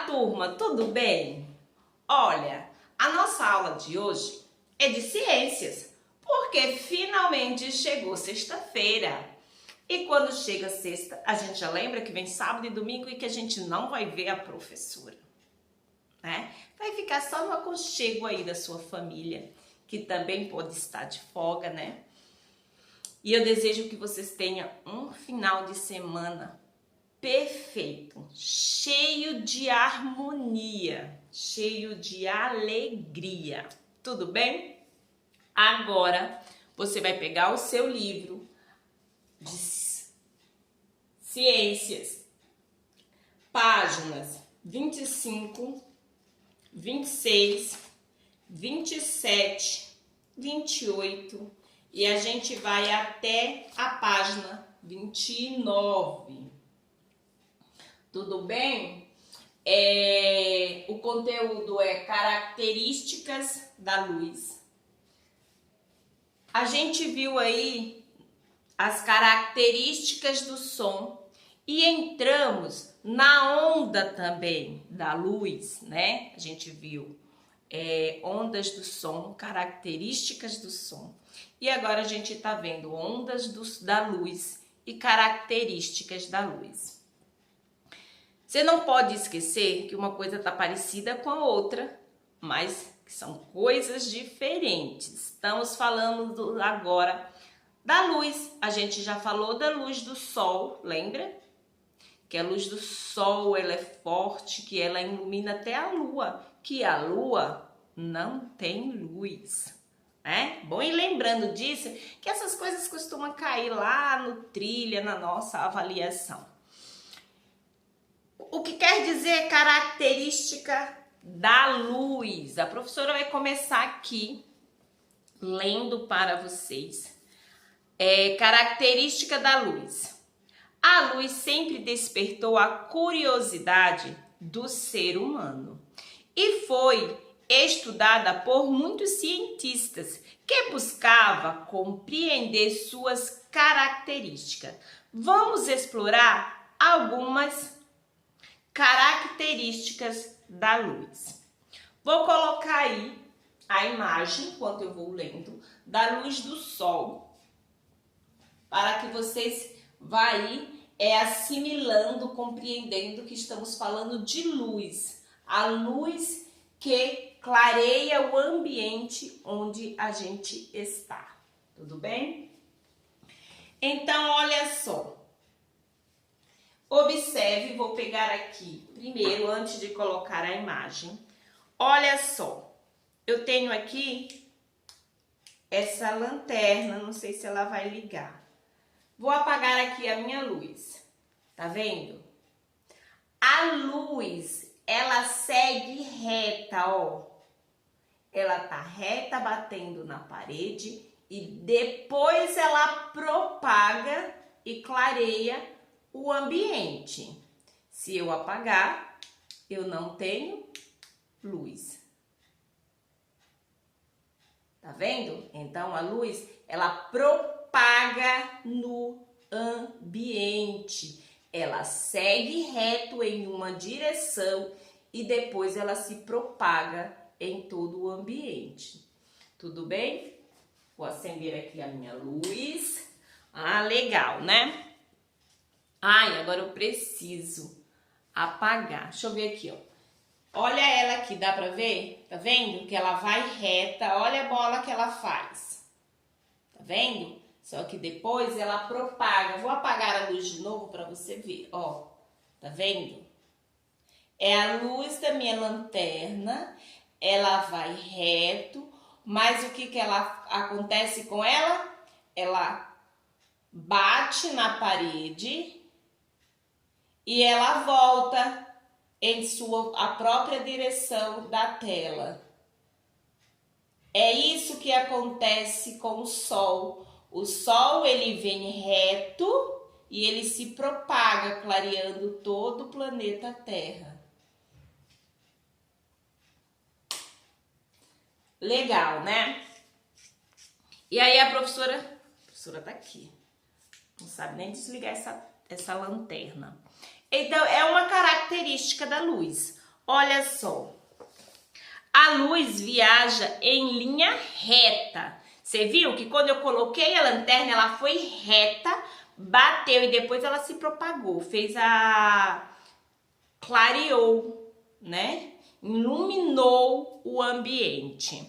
Olá, turma, tudo bem? Olha, a nossa aula de hoje é de ciências, porque finalmente chegou sexta-feira. E quando chega sexta, a gente já lembra que vem sábado e domingo e que a gente não vai ver a professora, né? Vai ficar só no aconchego aí da sua família, que também pode estar de folga, né? E eu desejo que vocês tenham um final de semana perfeito, cheio de harmonia, cheio de alegria. Tudo bem? Agora você vai pegar o seu livro de ciências, páginas 25, 26, 27, 28 e a gente vai até a página 29. Tudo bem? O conteúdo é características da luz. A gente viu aí as características do som e entramos na onda também da luz, né? A gente viu ondas do som, características do som. E agora a gente tá vendo ondas da luz e características da luz. Você não pode esquecer que uma coisa está parecida com a outra, mas que são coisas diferentes. Estamos falando agora da luz. A gente já falou da luz do sol, lembra? Que a luz do sol ela é forte, que ela ilumina até a lua, que a lua não tem luz. Bom, e lembrando disso, que essas coisas costumam cair lá no trilha, na nossa avaliação. O que quer dizer característica da luz? A professora vai começar aqui lendo para vocês. Característica da luz. A luz sempre despertou a curiosidade do ser humano e foi estudada por muitos cientistas que buscavam compreender suas características. Vamos explorar algumas características da luz. Vou colocar aí a imagem, enquanto eu vou lendo, da luz do sol, para que vocês vão assimilando, compreendendo que estamos falando de luz. A luz que clareia o ambiente onde a gente está. Tudo bem? Então, olha só. Observe, vou pegar aqui primeiro, antes de colocar a imagem. Olha só, eu tenho aqui essa lanterna, não sei se ela vai ligar. Vou apagar aqui a minha luz, tá vendo? A luz, ela segue reta, ó. Ela tá reta, batendo na parede e depois ela propaga e clareia o ambiente. Se eu apagar, eu não tenho luz. Tá vendo? Então a luz, ela propaga no ambiente. Ela segue reto em uma direção e depois ela se propaga em todo o ambiente. Tudo bem? Vou acender aqui a minha luz. Ah, legal, né? Ai, agora eu preciso apagar. Deixa eu ver aqui, ó. Olha ela aqui, dá pra ver? Tá vendo? Que ela vai reta. Olha a bola que ela faz. Tá vendo? Só que depois ela propaga. Vou apagar a luz de novo pra você ver, ó. Tá vendo? É a luz da minha lanterna. Ela vai reto. Mas o que ela acontece com ela? Ela bate na parede e ela volta em a própria direção da tela. É isso que acontece com o sol. O sol, ele vem reto e ele se propaga, clareando todo o planeta Terra. Legal, né? E aí a professora tá aqui. Não sabe nem desligar essa lanterna. Então, é uma característica da luz. Olha só. A luz viaja em linha reta. Você viu que quando eu coloquei a lanterna, ela foi reta, bateu e depois ela se propagou, clareou, né? Iluminou o ambiente.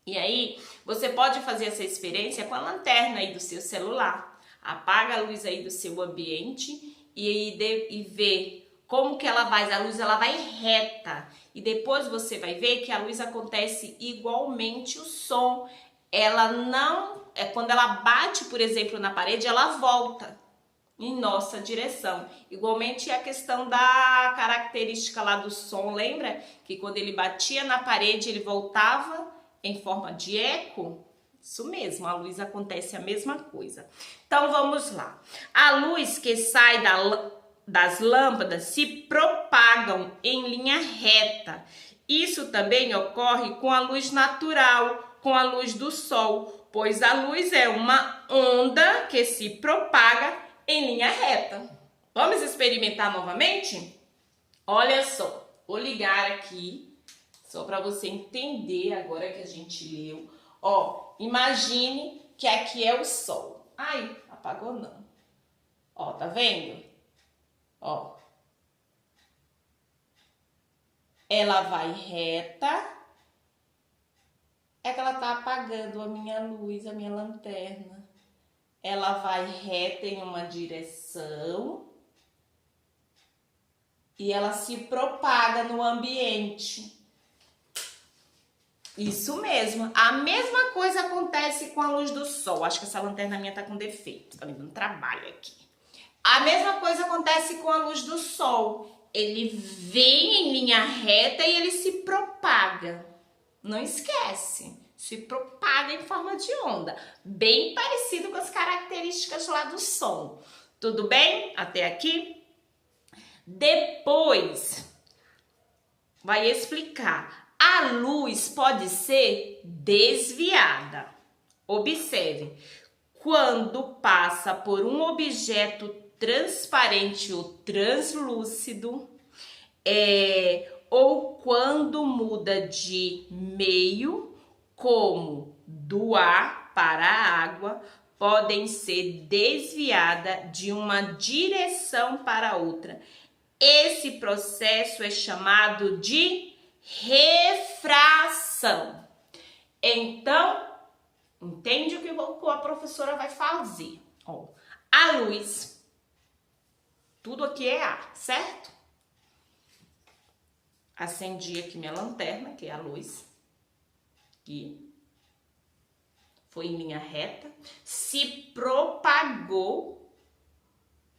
E aí, você pode fazer essa experiência com a lanterna aí do seu celular. Apaga a luz aí do seu ambiente e vê como que ela vai. A luz ela vai reta. E depois você vai ver que a luz acontece igualmente o som. Ela não... quando ela bate, por exemplo, na parede, ela volta em nossa direção. Igualmente a questão da característica lá do som, lembra? Que quando ele batia na parede, ele voltava em forma de eco? Isso mesmo, a luz acontece a mesma coisa. Então vamos lá. A luz que sai das lâmpadas se propagam em linha reta. Isso também ocorre com a luz natural, com a luz do sol, pois a luz é uma onda que se propaga em linha reta. Vamos experimentar novamente? Olha só, vou ligar aqui, só para você entender agora que a gente leu. Ó, imagine que aqui é o sol. Ai, apagou não. Ó, tá vendo? Ó. Ela vai reta. É que ela tá apagando a minha luz, a minha lanterna. Ela vai reta em uma direção e ela se propaga no ambiente. Isso mesmo. A mesma coisa acontece com a luz do sol. Acho que essa lanterna minha tá com defeito, tá me dando trabalho aqui. A mesma coisa acontece com a luz do sol. Ele vem em linha reta e ele se propaga. Não esquece. Se propaga em forma de onda. Bem parecido com as características lá do som. Tudo bem? Até aqui? Depois, vai explicar. A luz pode ser desviada. Observe. Quando passa por um objeto transparente ou translúcido, ou quando muda de meio, como do ar para a água, podem ser desviadas de uma direção para outra. Esse processo é chamado de refração. Então, entende o que a professora vai fazer? Ó, a luz, tudo aqui é ar, certo? Acendi aqui minha lanterna, que é a luz, que foi em linha reta, se propagou,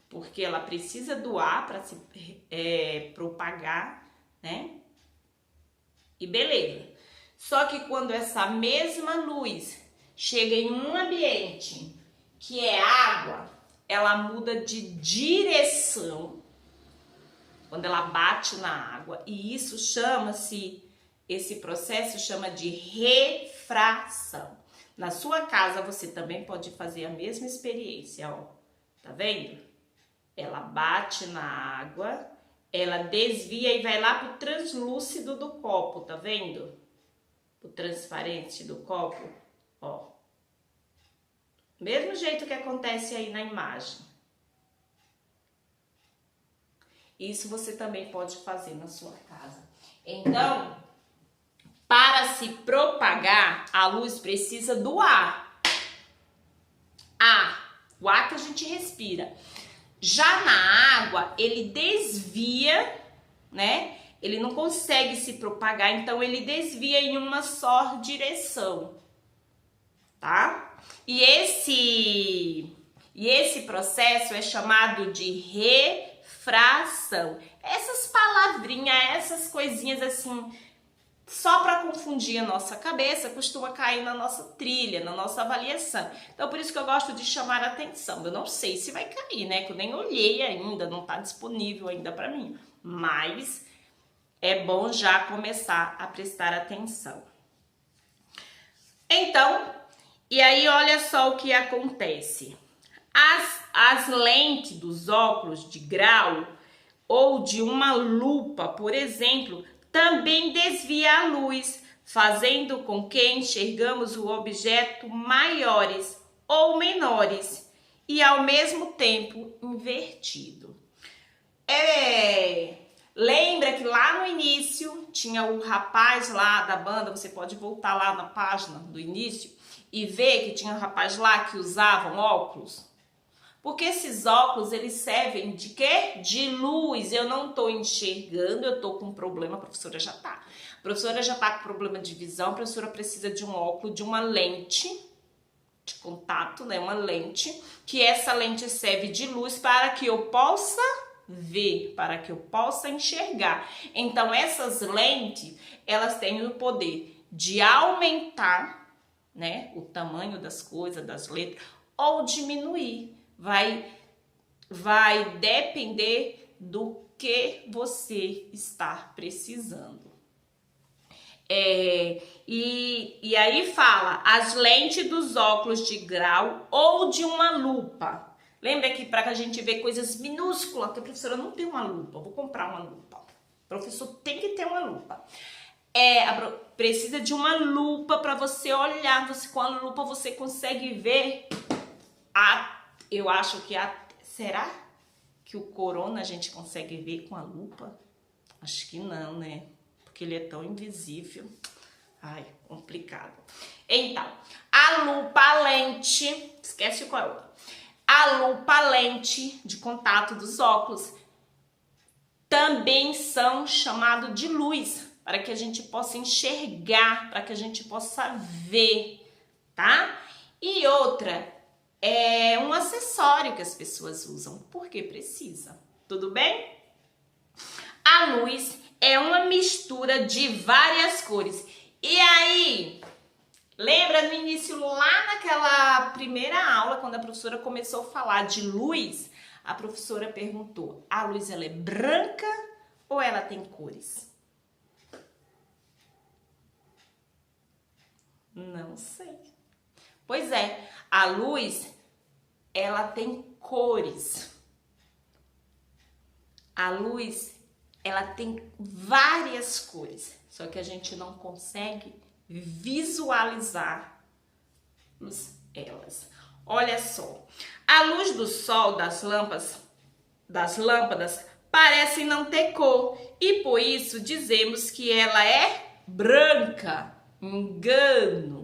porque ela precisa do ar para se propagar, né? E beleza. Só que quando essa mesma luz chega em um ambiente que é água, ela muda de direção quando ela bate na água. E isso esse processo chama de refração. Na sua casa você também pode fazer a mesma experiência, ó. Tá vendo? Ela bate na água, ela desvia e vai lá pro translúcido do copo, tá vendo? O transparente do copo, ó. Mesmo jeito que acontece aí na imagem. Isso você também pode fazer na sua casa. Então, para se propagar, a luz precisa do ar. O ar que a gente respira. Já na água, ele desvia, né? Ele não consegue se propagar, então ele desvia em uma só direção, tá? E esse processo é chamado de refração. Essas palavrinhas, essas coisinhas assim, só para confundir a nossa cabeça, costuma cair na nossa trilha, na nossa avaliação. Então, por isso que eu gosto de chamar a atenção. Eu não sei se vai cair, né? Que eu nem olhei ainda, não está disponível ainda para mim. Mas é bom já começar a prestar atenção. Então, e aí olha só o que acontece. As lentes dos óculos de grau ou de uma lupa, por exemplo, também desvia a luz, fazendo com que enxergamos o objeto maiores ou menores e ao mesmo tempo invertido. Lembra que lá no início tinha o rapaz lá da banda, você pode voltar lá na página do início e ver que tinha um rapaz lá que usavam óculos? Porque esses óculos, eles servem de quê? De luz. Eu não estou enxergando, eu estou com um problema, a professora já está. A professora já está com problema de visão, a professora precisa de um óculos, de uma lente de contato, né? Uma lente, que essa lente serve de luz para que eu possa ver, para que eu possa enxergar. Então, essas lentes, elas têm o poder de aumentar, né, o tamanho das coisas, das letras, ou diminuir. Vai depender do que você está precisando. E aí fala, as lentes dos óculos de grau ou de uma lupa. Lembra que para a gente ver coisas minúsculas, que a professora não tem uma lupa, vou comprar uma lupa. O professor tem que ter uma lupa. Precisa de uma lupa para você olhar, com a lupa você consegue ver eu acho que será que o corona a gente consegue ver com a lupa? Acho que não, né? Porque ele é tão invisível. Ai, complicado. Então, a lupa, a lente, esquece qual é o outro. A lupa, a lente de contato dos óculos também são chamados de luz, para que a gente possa enxergar, para que a gente possa ver, tá? E outra, é um acessório que as pessoas usam, porque precisa. Tudo bem? A luz é uma mistura de várias cores. E aí, lembra no início, lá naquela primeira aula, quando a professora começou a falar de luz, a professora perguntou, a luz ela é branca ou ela tem cores? Não sei. Pois é, a luz, ela tem cores. A luz, ela tem várias cores, só que a gente não consegue visualizar elas. Olha só, a luz do sol das lâmpadas parece não ter cor e por isso dizemos que ela é branca. Engano.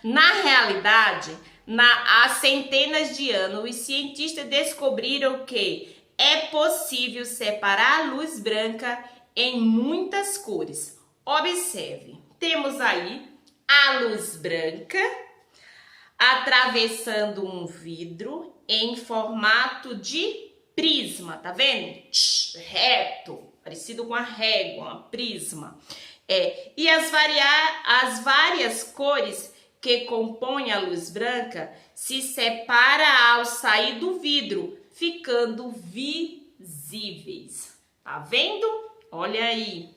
Na realidade, há centenas de anos, os cientistas descobriram que é possível separar a luz branca em muitas cores. Observe, temos aí a luz branca atravessando um vidro em formato de prisma, tá vendo? Reto, parecido com a régua, uma prisma. E as várias cores que compõem a luz branca se separam ao sair do vidro, ficando visíveis. Tá vendo? Olha aí.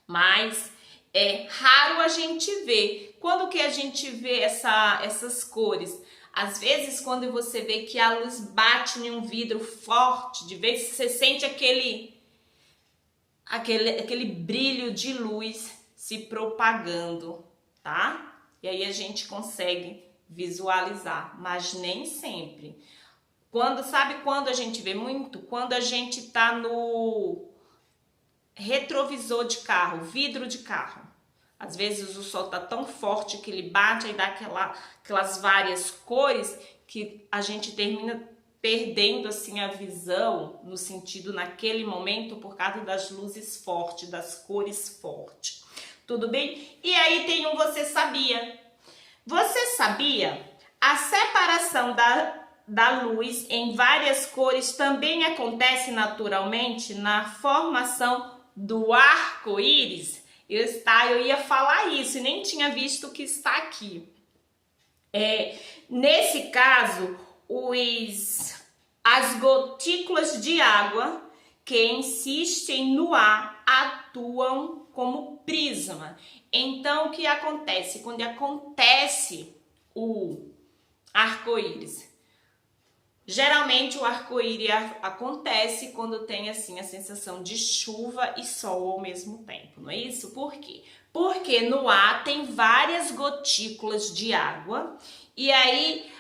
Mas é raro a gente ver. Quando que a gente vê essas cores? Às vezes, quando você vê que a luz bate em um vidro forte, de vez você sente aquele brilho de luz se propagando, tá? E aí a gente consegue visualizar, mas nem sempre. Sabe quando a gente vê muito? Quando a gente tá no retrovisor de carro, vidro de carro. Às vezes o sol tá tão forte que ele bate e dá aquelas várias cores que a gente termina perdendo assim a visão no sentido naquele momento por causa das luzes fortes, das cores fortes. Tudo bem? E aí tem um você sabia. Você sabia? A separação da luz em várias cores também acontece naturalmente na formação do arco-íris. Eu ia falar isso e nem tinha visto que está aqui. Nesse caso, as gotículas de água que insistem no ar atuam como prisma. Então, o que acontece? Quando acontece o arco-íris, Geralmente o arco-íris acontece quando tem assim a sensação de chuva e sol ao mesmo tempo, não é isso? Por quê? Porque no ar tem várias gotículas de água e aí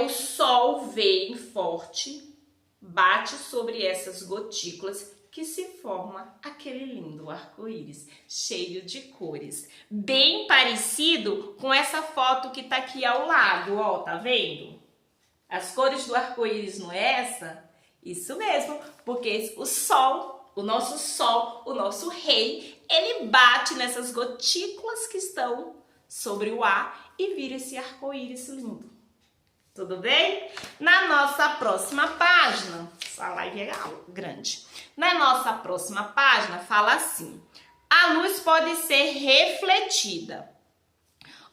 o sol vem forte, bate sobre essas gotículas que se forma aquele lindo arco-íris, cheio de cores. Bem parecido com essa foto que tá aqui ao lado, ó, tá vendo? As cores do arco-íris não é essa? Isso mesmo, porque o sol, o nosso rei, ele bate nessas gotículas que estão sobre o ar e vira esse arco-íris lindo. Tudo bem? Na nossa próxima página, essa live é grande. Na nossa próxima página fala assim: a luz pode ser refletida.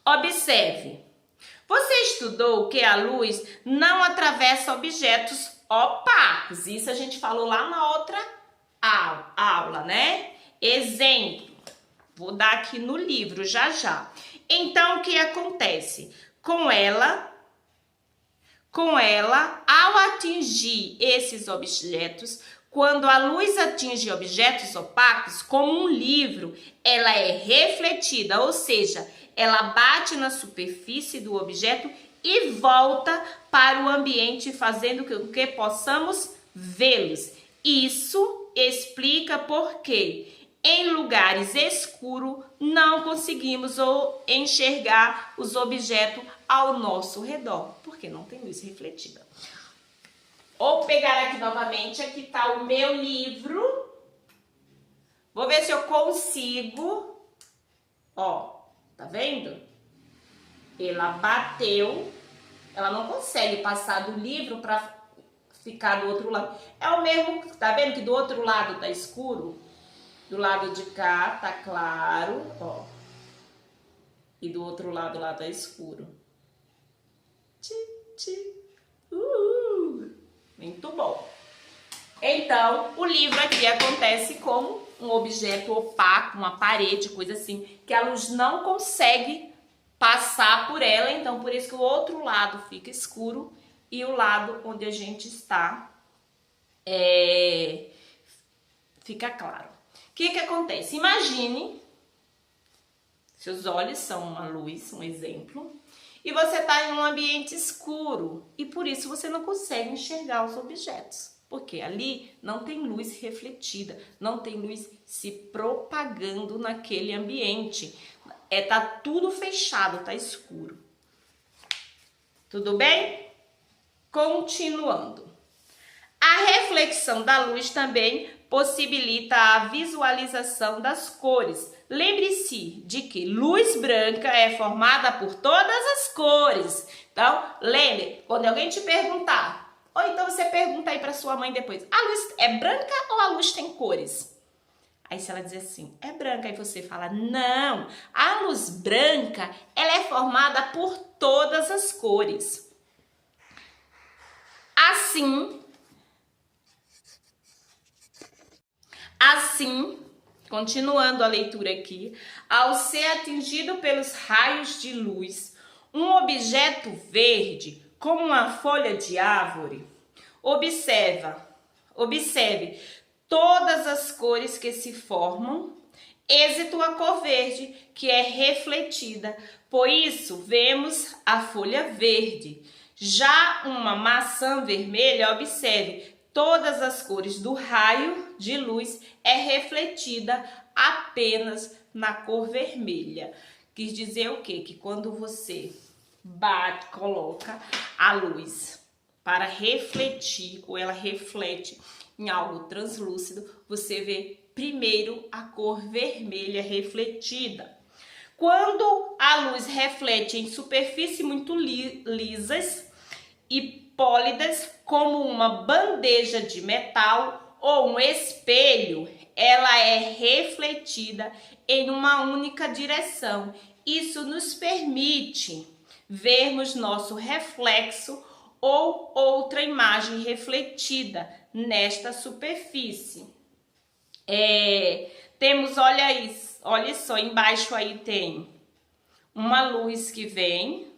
Observe. Você estudou que a luz não atravessa objetos opacos. Isso a gente falou lá na outra aula, né? Exemplo. Vou dar aqui no livro já já. Então, o que acontece? Com ela, ao atingir esses objetos, quando a luz atinge objetos opacos, como um livro, ela é refletida, ou seja, ela bate na superfície do objeto e volta para o ambiente, fazendo com que possamos vê-los. Isso explica por que em lugares escuros não conseguimos enxergar os objetos ao nosso redor, porque não tem luz refletida. Vou pegar aqui novamente, aqui está o meu livro. Vou ver se eu consigo. Ó, tá vendo? Ela bateu, ela não consegue passar do livro para ficar do outro lado. É o mesmo, tá vendo que do outro lado tá escuro? Do lado de cá tá claro, ó. E do outro lado lá tá escuro. Muito bom. Então, o livro aqui acontece como um objeto opaco, uma parede, coisa assim, que a luz não consegue passar por ela, então por isso que o outro lado fica escuro e o lado onde a gente está fica claro. O que acontece? Imagine, seus olhos são uma luz, um exemplo, e você está em um ambiente escuro e por isso você não consegue enxergar os objetos. Porque ali não tem luz refletida, não tem luz se propagando naquele ambiente. Tá tudo fechado, tá escuro. Tudo bem? Continuando. A reflexão da luz também possibilita a visualização das cores. Lembre-se de que luz branca é formada por todas as cores. Então, lembre, quando alguém te perguntar, ou então você pergunta aí para sua mãe depois, a luz é branca ou a luz tem cores? Aí se ela dizer assim, é branca, aí você fala, não, a luz branca, ela é formada por todas as cores. Assim, continuando a leitura aqui, ao ser atingido pelos raios de luz, um objeto verde, como uma folha de árvore, observe todas as cores que se formam, êxito a cor verde, que é refletida. Por isso, vemos a folha verde. Já uma maçã vermelha, observe, todas as cores do raio de luz é refletida apenas na cor vermelha. Quis dizer o quê? Que quando você coloca a luz para refletir, ou ela reflete em algo translúcido, você vê primeiro a cor vermelha refletida. Quando a luz reflete em superfícies muito lisas e pólidas, como uma bandeja de metal ou um espelho, ela é refletida em uma única direção. Isso nos permite vermos nosso reflexo ou outra imagem refletida nesta superfície. Temos, olha só, embaixo aí tem uma luz que vem,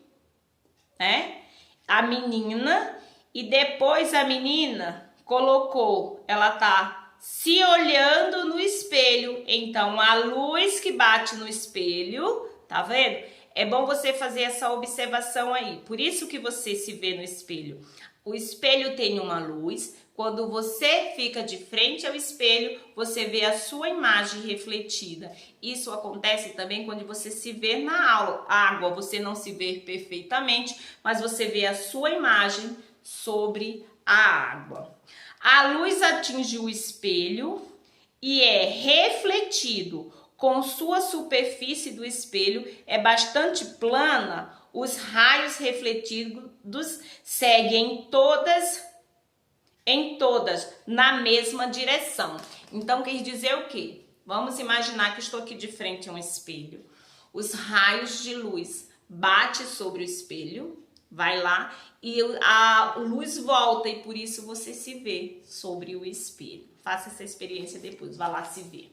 né? A menina, e depois a menina colocou, ela tá se olhando no espelho. Então, a luz que bate no espelho, tá vendo? É bom você fazer essa observação aí. Por isso que você se vê no espelho. O espelho tem uma luz. Quando você fica de frente ao espelho, você vê a sua imagem refletida. Isso acontece também quando você se vê na água. Você não se vê perfeitamente, mas você vê a sua imagem sobre a água. A luz atinge o espelho e é refletido com sua superfície do espelho, é bastante plana, os raios refletidos seguem em todas na mesma direção. Então, quer dizer o quê? Vamos imaginar que estou aqui de frente a um espelho. Os raios de luz batem sobre o espelho, vai lá, e a luz volta e por isso você se vê sobre o espelho. Faça essa experiência depois, vá lá se ver.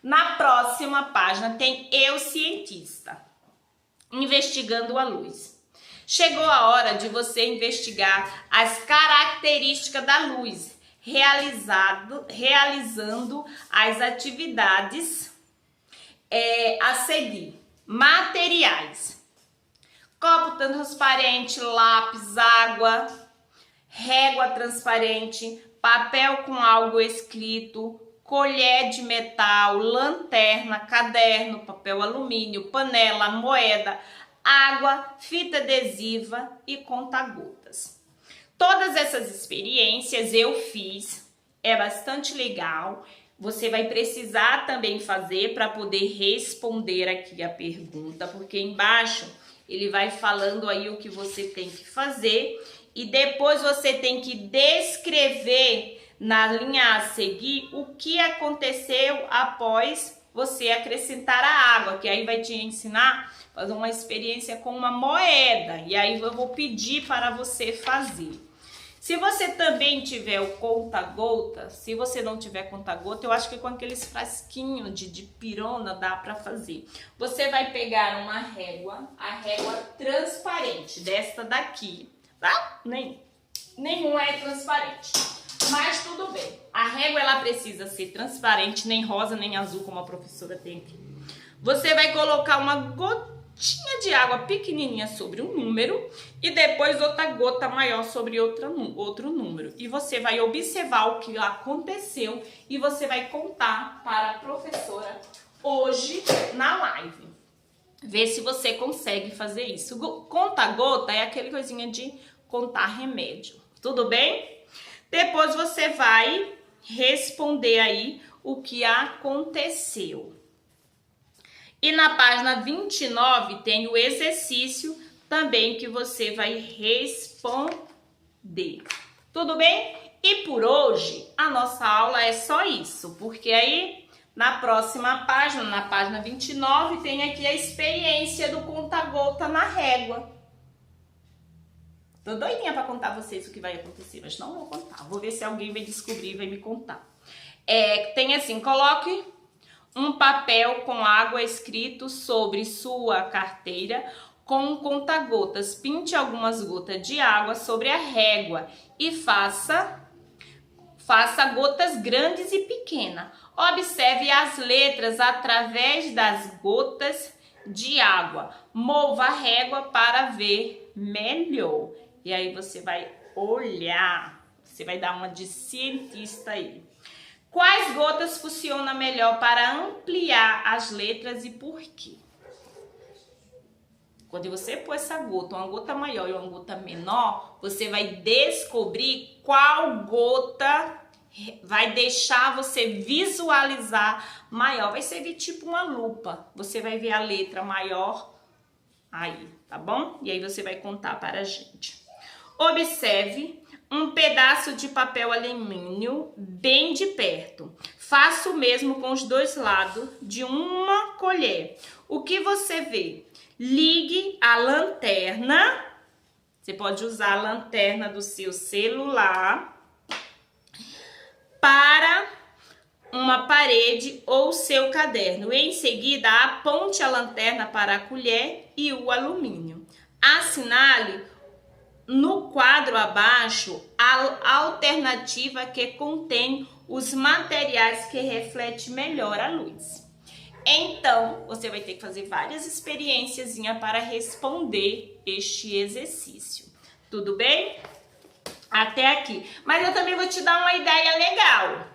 Na próxima página tem Eu, cientista, investigando a luz. Chegou a hora de você investigar as características da luz, realizando as atividades a seguir. Materiais: copo transparente, lápis, água, régua transparente, papel com algo escrito, colher de metal, lanterna, caderno, papel alumínio, panela, moeda, água, fita adesiva e conta-gotas. Todas essas experiências eu fiz, é bastante legal. Você vai precisar também fazer para poder responder aqui a pergunta, porque embaixo ele vai falando aí o que você tem que fazer e depois você tem que descrever na linha a seguir o que aconteceu após você acrescentar a água, que aí vai te ensinar a fazer uma experiência com uma moeda, e aí eu vou pedir para você fazer. Se você também tiver o conta-gota, se você não tiver conta-gota, eu acho que com aqueles frasquinhos de pirona dá para fazer. Você vai pegar uma régua, a régua transparente, desta daqui, tá? Nenhuma é transparente. Mas tudo bem, a régua ela precisa ser transparente, nem rosa nem azul como a professora tem aqui. Você vai colocar uma gotinha de água pequenininha sobre um número e depois outra gota maior sobre outro número. E você vai observar o que aconteceu e você vai contar para a professora hoje na live. Vê se você consegue fazer isso. Conta-gota é aquele coisinha de contar remédio, tudo bem? Depois você vai responder aí o que aconteceu. E na página 29 tem o exercício também que você vai responder. Tudo bem? E por hoje a nossa aula é só isso, porque aí na próxima página, na página 29, tem aqui a experiência do conta-gota na régua. Tô doidinha pra contar a vocês o que vai acontecer, mas não vou contar. Vou ver se alguém vai descobrir e vai me contar. Tem assim, coloque um papel com água escrito sobre sua carteira com um conta-gotas. Pinte algumas gotas de água sobre a régua e faça gotas grandes e pequenas. Observe as letras através das gotas de água. Mova a régua para ver melhor. E aí você vai olhar, você vai dar uma de cientista aí. Quais gotas funcionam melhor para ampliar as letras e por quê? Quando você pôr essa gota, uma gota maior e uma gota menor, você vai descobrir qual gota vai deixar você visualizar maior. Vai servir tipo uma lupa. Você vai ver a letra maior aí, tá bom? E aí você vai contar para a gente. Observe um pedaço de papel alumínio bem de perto. Faça o mesmo com os dois lados de uma colher. O que você vê? Ligue a lanterna. Você pode usar a lanterna do seu celular para uma parede ou seu caderno. Em seguida, aponte a lanterna para a colher e o alumínio. Assinale no quadro abaixo a alternativa que contém os materiais que refletem melhor a luz. Então, você vai ter que fazer várias experiências para responder este exercício. Tudo bem? Até aqui. Mas eu também vou te dar uma ideia legal.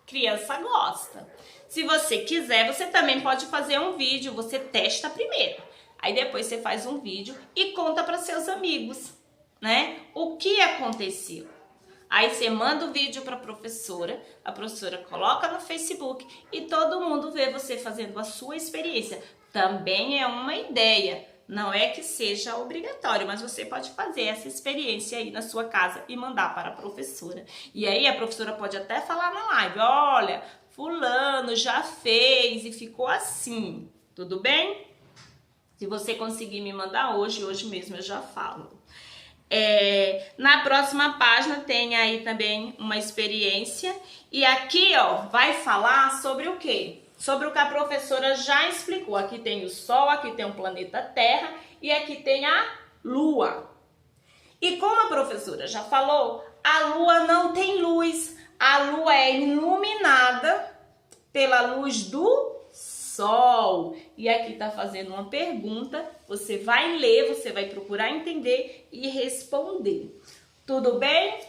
Criança gosta. Se você quiser, você também pode fazer um vídeo. Você testa primeiro. Aí depois você faz um vídeo e conta para seus amigos, né? O que aconteceu. Aí você manda o vídeo para a professora coloca no Facebook e todo mundo vê você fazendo a sua experiência. Também é uma ideia, não é que seja obrigatório, mas você pode fazer essa experiência aí na sua casa e mandar para a professora. E aí a professora pode até falar na live, olha, fulano já fez e ficou assim, tudo bem? Se você conseguir me mandar hoje mesmo eu já falo. Na próxima página tem aí também uma experiência e aqui ó vai falar sobre o quê? Sobre o que a professora já explicou. Aqui tem o Sol, aqui tem o planeta Terra e aqui tem a Lua. E como a professora já falou, a Lua não tem luz, a Lua é iluminada pela luz do Sol. E aqui tá fazendo uma pergunta, você vai ler, você vai procurar entender e responder. Tudo bem?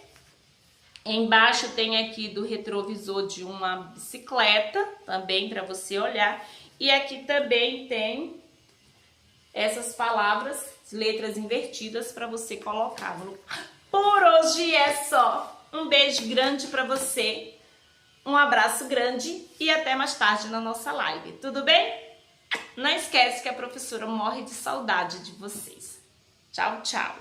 Embaixo tem aqui do retrovisor de uma bicicleta, também para você olhar. E aqui também tem essas palavras, letras invertidas para você colocar. Por hoje é só. Um beijo grande para você. Um abraço grande e até mais tarde na nossa live. Tudo bem? Não esquece que a professora morre de saudade de vocês. Tchau, tchau.